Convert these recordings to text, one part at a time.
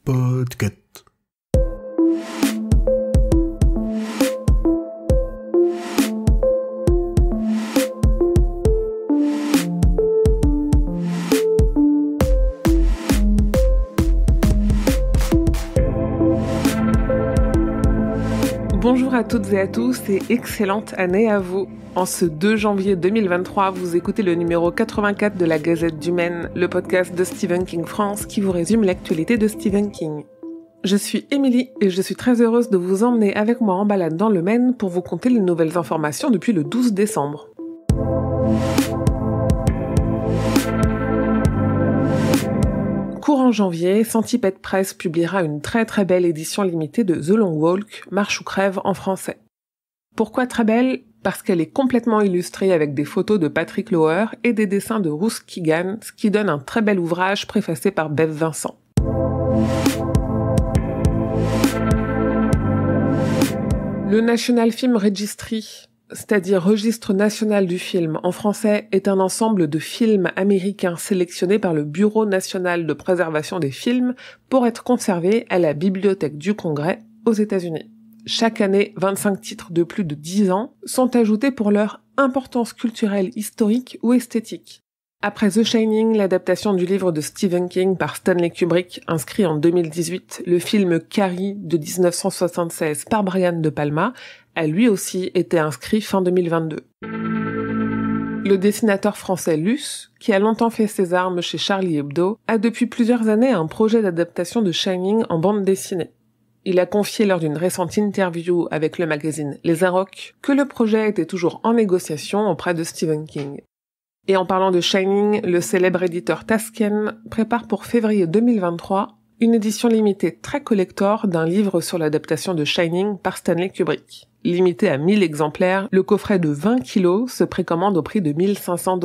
Podcast. Bonjour à toutes et à tous et excellente année à vous. En ce 2 janvier 2023, vous écoutez le numéro 84 de la Gazette du Maine, le podcast de Stephen King France qui vous résume l'actualité de Stephen King. Je suis Émilie et je suis très heureuse de vous emmener avec moi en balade dans le Maine pour vous conter les nouvelles informations depuis le 12 décembre. Courant janvier, Centipede Press publiera une très belle édition limitée de The Long Walk, Marche ou crève en français. Pourquoi très belle ? Parce qu'elle est complètement illustrée avec des photos de Patrick Lower et des dessins de Ruth Keegan, ce qui donne un très bel ouvrage préfacé par Bev Vincent. Le National Film Registry, c'est-à-dire Registre national du film en français, est un ensemble de films américains sélectionnés par le Bureau national de préservation des films pour être conservés à la Bibliothèque du Congrès aux États-Unis. Chaque année, 25 titres de plus de 10 ans sont ajoutés pour leur importance culturelle, historique ou esthétique. Après The Shining, l'adaptation du livre de Stephen King par Stanley Kubrick, inscrit en 2018, le film Carrie de 1976 par Brian De Palma a lui aussi été inscrit fin 2022. Le dessinateur français Luce, qui a longtemps fait ses armes chez Charlie Hebdo, a depuis plusieurs années un projet d'adaptation de Shining en bande dessinée. Il a confié lors d'une récente interview avec le magazine Les Arocs que le projet était toujours en négociation auprès de Stephen King. Et en parlant de Shining, le célèbre éditeur Tasken prépare pour février 2023 une édition limitée très collector d'un livre sur l'adaptation de Shining par Stanley Kubrick. Limité à 1000 exemplaires, le coffret de 20 kilos se précommande au prix de $1 500.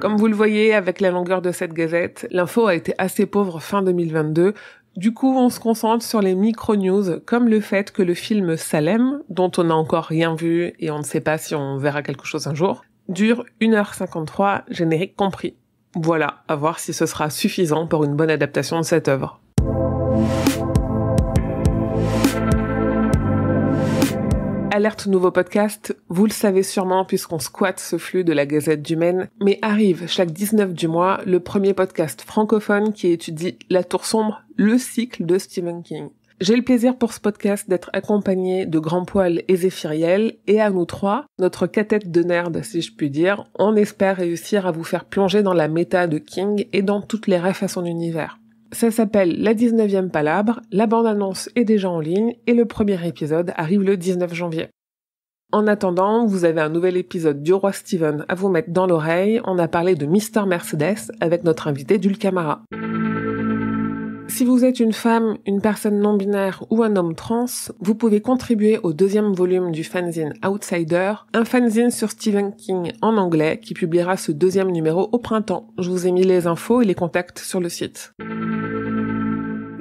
Comme vous le voyez avec la longueur de cette gazette, l'info a été assez pauvre fin 2022. Du coup, on se concentre sur les micro-news, comme le fait que le film Salem, dont on n'a encore rien vu et on ne sait pas si on verra quelque chose un jour, dure 1h53, générique compris. Voilà, à voir si ce sera suffisant pour une bonne adaptation de cette œuvre. Alerte nouveau podcast, vous le savez sûrement puisqu'on squatte ce flux de la Gazette du Maine, mais arrive chaque 19 du mois le premier podcast francophone qui étudie La Tour Sombre, le cycle de Stephen King. J'ai le plaisir pour ce podcast d'être accompagné de Grand Poil et Zéphiriel, et à nous trois, notre cathète de nerd si je puis dire, on espère réussir à vous faire plonger dans la méta de King et dans toutes les refs à son univers. Ça s'appelle La 19e Palabre, la bande-annonce est déjà en ligne et le premier épisode arrive le 19 janvier. En attendant, vous avez un nouvel épisode du Roi Steven à vous mettre dans l'oreille, on a parlé de Mr Mercedes avec notre invité Dulcamara. Si vous êtes une femme, une personne non-binaire ou un homme trans, vous pouvez contribuer au 2e volume du fanzine Outsider, un fanzine sur Stephen King en anglais qui publiera ce 2e numéro au printemps. Je vous ai mis les infos et les contacts sur le site.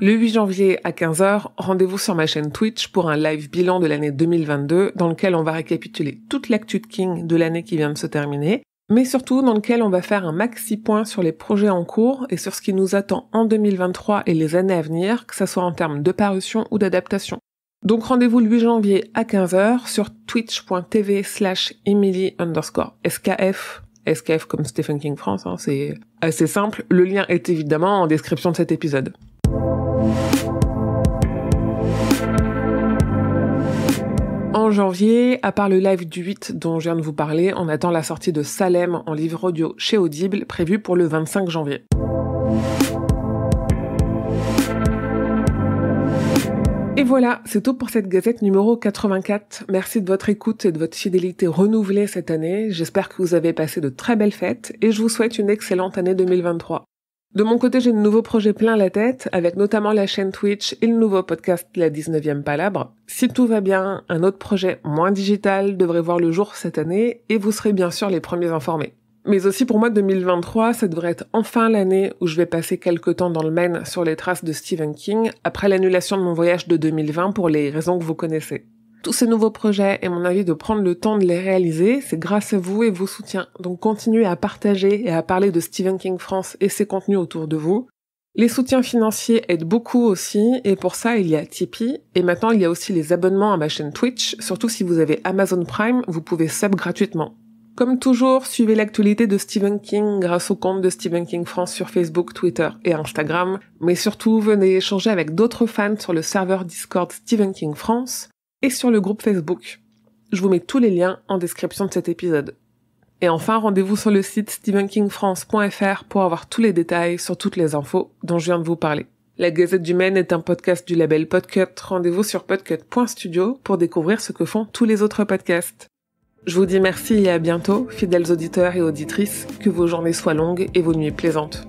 Le 8 janvier à 15h, rendez-vous sur ma chaîne Twitch pour un live bilan de l'année 2022 dans lequel on va récapituler toute l'actu de King de l'année qui vient de se terminer, mais surtout dans lequel on va faire un maxi point sur les projets en cours et sur ce qui nous attend en 2023 et les années à venir, que ça soit en termes de parution ou d'adaptation. Donc rendez-vous le 8 janvier à 15h sur twitch.tv/Emily_SKF. SKF comme Stephen King France, c'est assez simple. Le lien est évidemment en description de cet épisode. En janvier, à part le live du 8 dont je viens de vous parler, on attend la sortie de Salem en livre audio chez Audible, prévue pour le 25 janvier. Et voilà, c'est tout pour cette gazette numéro 84. Merci de votre écoute et de votre fidélité renouvelée cette année. J'espère que vous avez passé de très belles fêtes et je vous souhaite une excellente année 2023. De mon côté, j'ai de nouveaux projets plein la tête, avec notamment la chaîne Twitch et le nouveau podcast La 19e Palabre. Si tout va bien, un autre projet moins digital devrait voir le jour cette année, et vous serez bien sûr les premiers informés. Mais aussi pour moi 2023, ça devrait être enfin l'année où je vais passer quelques temps dans le Maine sur les traces de Stephen King, après l'annulation de mon voyage de 2020 pour les raisons que vous connaissez. Tous ces nouveaux projets et mon envie de prendre le temps de les réaliser, c'est grâce à vous et vos soutiens. Donc continuez à partager et à parler de Stephen King France et ses contenus autour de vous. Les soutiens financiers aident beaucoup aussi, et pour ça, il y a Tipeee, et maintenant il y a aussi les abonnements à ma chaîne Twitch, surtout si vous avez Amazon Prime, vous pouvez sub gratuitement. Comme toujours, suivez l'actualité de Stephen King grâce au compte de Stephen King France sur Facebook, Twitter et Instagram, mais surtout venez échanger avec d'autres fans sur le serveur Discord Stephen King France et sur le groupe Facebook. Je vous mets tous les liens en description de cet épisode. Et enfin, rendez-vous sur le site stephenkingfrance.fr pour avoir tous les détails sur toutes les infos dont je viens de vous parler. La Gazette du Maine est un podcast du label Podcut. Rendez-vous sur podcut.studio pour découvrir ce que font tous les autres podcasts. Je vous dis merci et à bientôt, fidèles auditeurs et auditrices, que vos journées soient longues et vos nuits plaisantes.